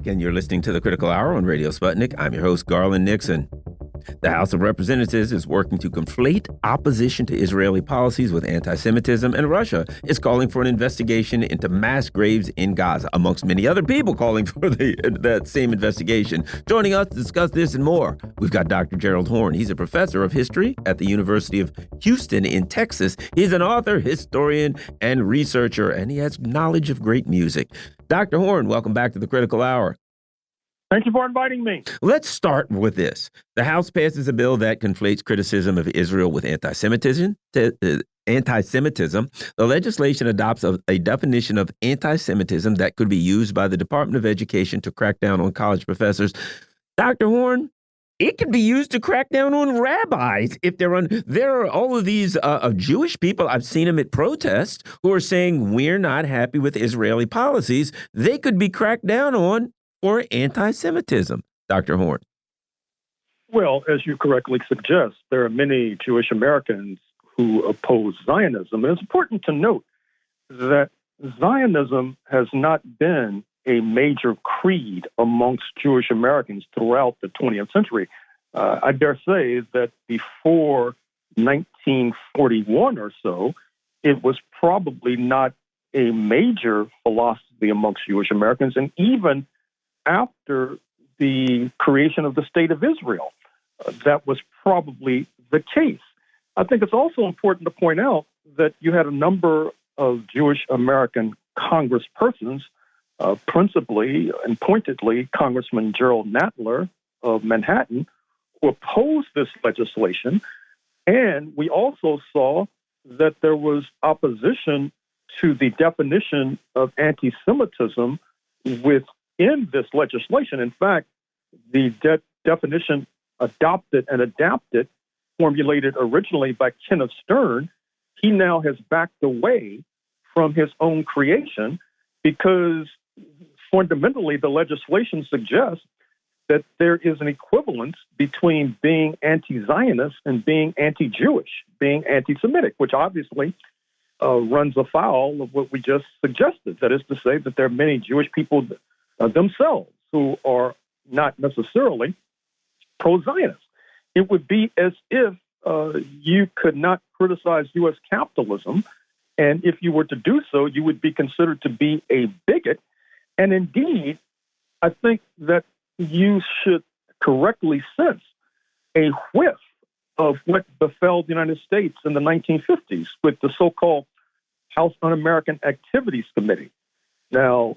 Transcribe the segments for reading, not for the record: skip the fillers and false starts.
And you're listening to the Critical Hour on Radio Sputnik. I'm your host, Garland Nixon. The House of Representatives is working to conflate opposition to Israeli policies with anti-Semitism, and Russia is calling for an investigation into mass graves in Gaza, amongst many other people calling for that same investigation. Joining us to discuss this and more, we've got Dr. Gerald Horne. He's a professor of history at the University of Houston in Texas. He's an author, historian, and researcher, and he has knowledge of great music. Dr. Horne, welcome back to the Critical Hour. Thank you for inviting me. Let's start with this. The House passes a bill that conflates criticism of Israel with anti-Semitism. The legislation adopts a definition of anti-Semitism that could be used by the Department of Education to crack down on college professors. Dr. Horne, it could be used to crack down on rabbis if there are all of these Jewish people. I've seen them at protests who are saying we're not happy with Israeli policies. They could be cracked down on or anti-Semitism, Dr. Horne? Well, as you correctly suggest, there are many Jewish Americans who oppose Zionism. And it's important to note that Zionism has not been a major creed amongst Jewish Americans throughout the 20th century. I dare say that before 1941 or so, it was probably not a major philosophy amongst Jewish Americans, and even after the creation of the State of Israel, that was probably the case. I think it's also important to point out that you had a number of Jewish American congresspersons, principally and pointedly Congressman Gerald Nadler of Manhattan, who opposed this legislation. And we also saw that there was opposition to the definition of anti-Semitism within this legislation. In fact, the definition adopted and adapted, formulated originally by Kenneth Stern, he now has backed away from his own creation because fundamentally the legislation suggests that there is an equivalence between being anti-Zionist and being anti-Jewish, being anti-Semitic, which obviously runs afoul of what we just suggested. That is to say that there are many Jewish people themselves who are not necessarily pro-Zionist. It would be as if you could not criticize U.S. capitalism, and if you were to do so, you would be considered to be a bigot. And indeed, I think that you should correctly sense a whiff of what befell the United States in the 1950s with the so-called House Un-American Activities Committee. Now,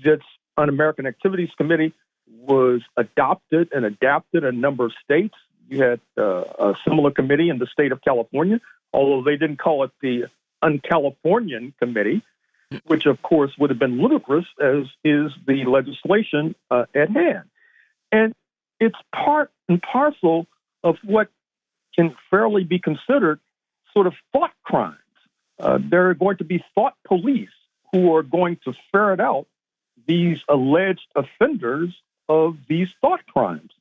this Un-American Activities Committee was adopted and adapted in a number of states. You had a similar committee in the state of California, although they didn't call it the Un-Californian Committee, which, of course, would have been ludicrous, as is the legislation at hand. And it's part and parcel of what can fairly be considered sort of thought crimes. There are going to be thought police who are going to ferret out these alleged offenders of these thought crimes.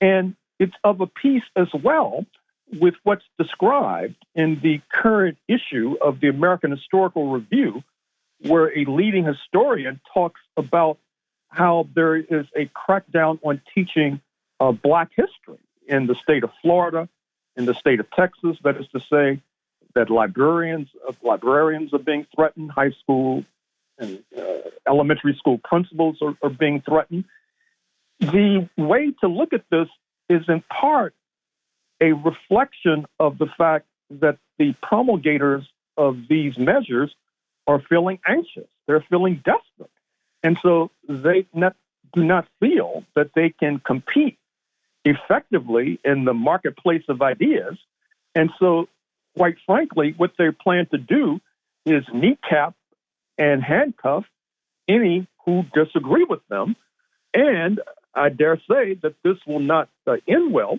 And it's of a piece as well with what's described in the current issue of the American Historical Review, where a leading historian talks about how there is a crackdown on teaching Black history in the state of Florida, in the state of Texas. That is to say that librarians are being threatened, high school and elementary school principals are being threatened. The way to look at this is in part a reflection of the fact that the promulgators of these measures are feeling anxious. They're feeling desperate. And so they do not feel that they can compete effectively in the marketplace of ideas. And so, quite frankly, what they plan to do is kneecap and handcuff any who disagree with them. And I dare say that this will not end well.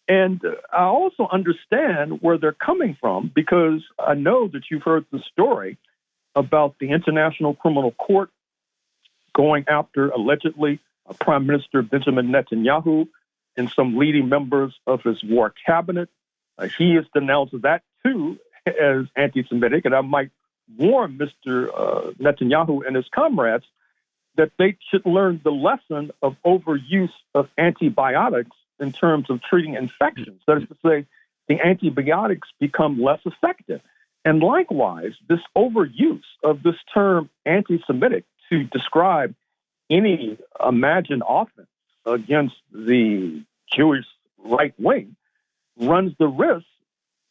And I also understand where they're coming from, because I know that you've heard the story about the International Criminal Court going after, allegedly, Prime Minister Benjamin Netanyahu and some leading members of his war cabinet. He has denounced that, too, as anti-Semitic. And I might warn Mr. Netanyahu and his comrades that they should learn the lesson of overuse of antibiotics in terms of treating infections. That is to say, the antibiotics become less effective. And likewise, this overuse of this term anti-Semitic to describe any imagined offense against the Jewish right wing runs the risk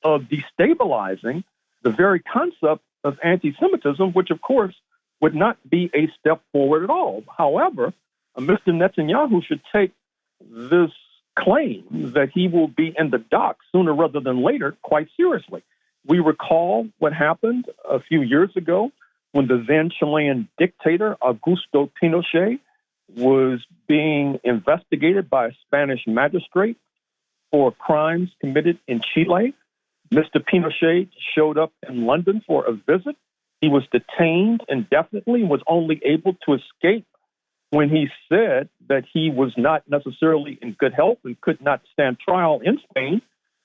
of destabilizing the very concept of anti-Semitism, which, of course, would not be a step forward at all. However, Mr. Netanyahu should take this claim that he will be in the dock sooner rather than later quite seriously. We recall what happened a few years ago when the then Chilean dictator Augusto Pinochet was being investigated by a Spanish magistrate for crimes committed in Chile. Mr. Pinochet showed up in London for a visit. He was detained indefinitely and was only able to escape when he said that he was not necessarily in good health and could not stand trial in Spain.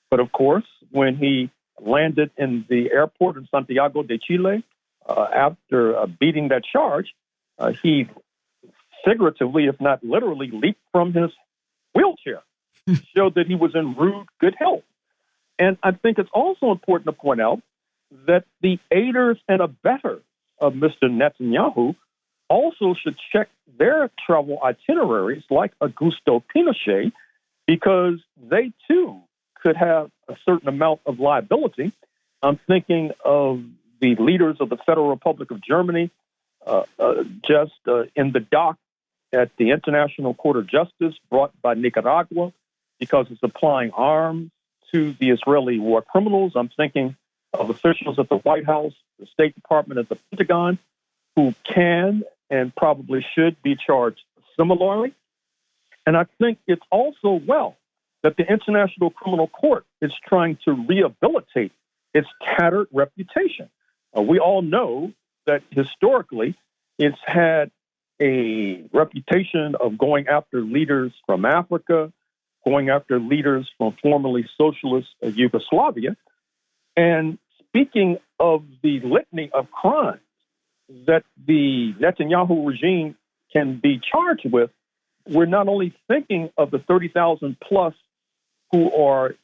But of course, when he landed in the airport in Santiago de Chile, after beating that charge, he figuratively, if not literally, leaped from his wheelchair, showed that he was in rude good health. And I think it's also important to point out that the aiders and abettors of Mr. Netanyahu also should check their travel itineraries like Augusto Pinochet, because they too could have a certain amount of liability. I'm thinking of the leaders of the Federal Republic of Germany just in the dock at the International Court of Justice brought by Nicaragua because it's supplying arms to the Israeli war criminals. I'm thinking of officials at the White House, the State Department, at the Pentagon, who can and probably should be charged similarly. And I think it's also well that the International Criminal Court is trying to rehabilitate its tattered reputation. We all know that historically it's had a reputation of going after leaders from Africa, going after leaders from formerly socialist Yugoslavia. And speaking of the litany of crimes that the Netanyahu regime can be charged with, we're not only thinking of the 30,000 plus who are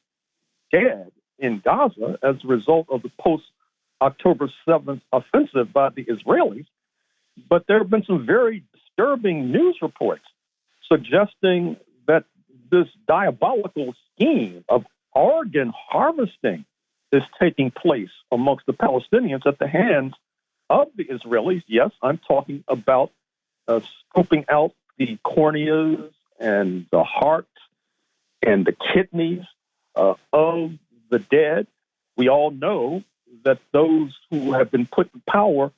dead in Gaza as a result of the post-October 7th offensive by the Israelis, but there have been some very disturbing news reports suggesting that this diabolical scheme of organ harvesting is taking place amongst the Palestinians at the hands of the Israelis. Yes, I'm talking about scooping out the corneas and the heart and the kidneys of the dead. We all know that those who have been put in power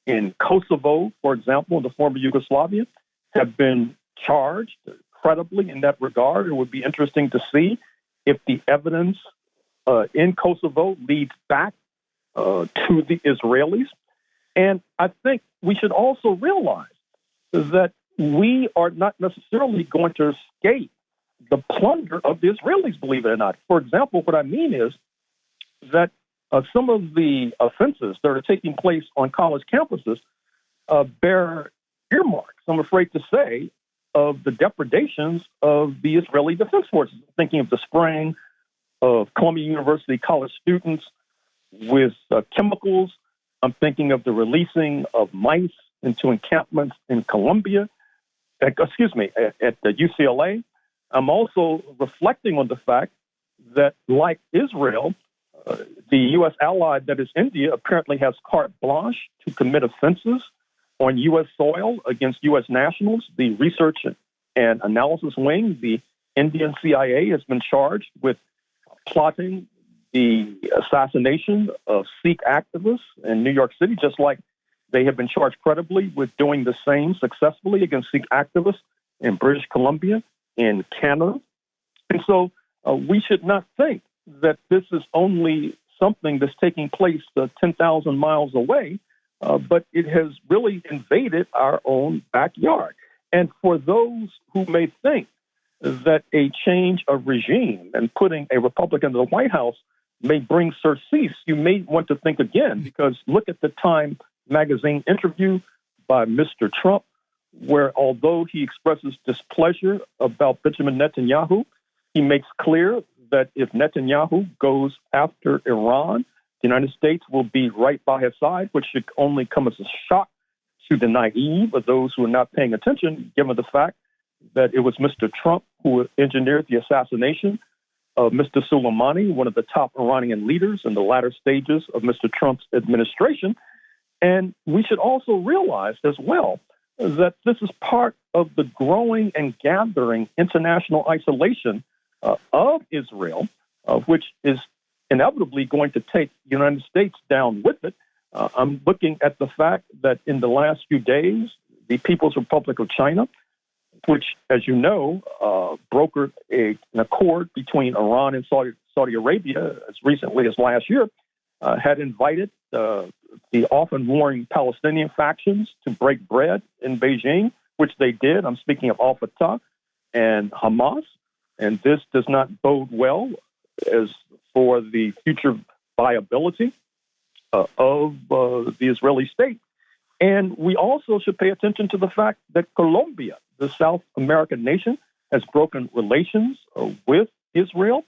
in Kosovo, for example, in the former Yugoslavia, have been charged credibly in that regard. It would be interesting to see if the evidence in Kosovo leads back to the Israelis. And I think we should also realize that we are not necessarily going to escape the plunder of the Israelis, believe it or not. For example, what I mean is that some of the offenses that are taking place on college campuses bear earmarks, I'm afraid to say, of the depredations of the Israeli Defense Forces. Thinking of the spraying of Columbia University college students with chemicals. I'm thinking of the releasing of mice into encampments in Columbia, at the UCLA. I'm also reflecting on the fact that, like Israel, the U.S. ally that is India apparently has carte blanche to commit offenses on U.S. soil against U.S. nationals. The Research and Analysis Wing, the Indian CIA, has been charged with plotting the assassination of Sikh activists in New York City, just like they have been charged credibly with doing the same successfully against Sikh activists in British Columbia, in Canada. And so we should not think that this is only something that's taking place 10,000 miles away, but it has really invaded our own backyard. And for those who may think that a change of regime and putting a Republican in the White House may bring surcease, you may want to think again, because look at the Time magazine interview by Mr. Trump where although he expresses displeasure about Benjamin Netanyahu, he makes clear that if Netanyahu goes after Iran, the United States will be right by his side, which should only come as a shock to the naive or those who are not paying attention, given the fact that it was Mr. Trump who engineered the assassination of Mr. Soleimani, one of the top Iranian leaders in the latter stages of Mr. Trump's administration. And we should also realize as well that this is part of the growing and gathering international isolation of Israel, which is inevitably going to take the United States down with it. I'm looking at the fact that in the last few days, the People's Republic of China, which, as you know, brokered an accord between Iran and Saudi Arabia as recently as last year, had invited the often warring Palestinian factions to break bread in Beijing, which they did. I'm speaking of Al-Fatah and Hamas. And this does not bode well as for the future viability of the Israeli state. And we also should pay attention to the fact that Colombia, the South American nation, has broken relations with Israel,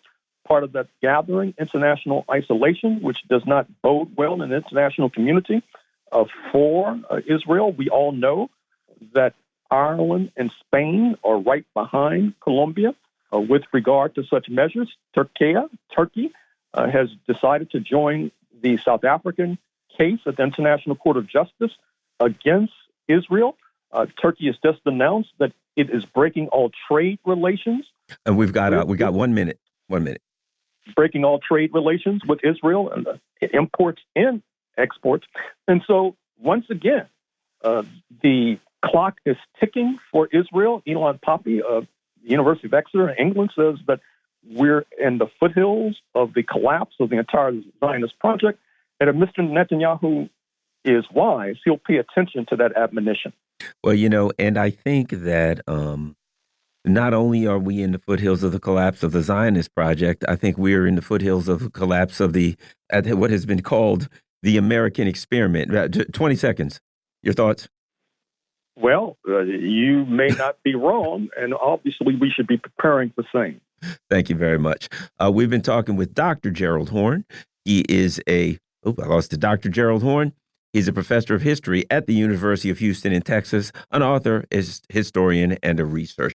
part of that gathering international isolation, which does not bode well in the international community for Israel. We all know that Ireland and Spain are right behind Colombia with regard to such measures. Turkey has decided to join the South African case at the International Court of Justice against Israel. Turkey has just announced that it is breaking all trade relations. And we got 1 minute. 1 minute. Breaking all trade relations with Israel and imports and exports. And so once again, the clock is ticking for Israel. Elon Poppy of the University of Exeter in England says that we're in the foothills of the collapse of the entire Zionist project. And if Mr. Netanyahu is wise, he'll pay attention to that admonition. Well, you know, and I think that not only are we in the foothills of the collapse of the Zionist project, I think we're in the foothills of the collapse of what has been called the American experiment. 20 seconds. Your thoughts? Well, you may not be wrong, and obviously we should be preparing for same. Thank you very much. We've been talking with Dr. Gerald Horne. He is Dr. Gerald Horne. He's a professor of history at the University of Houston in Texas, an author, historian, and a researcher.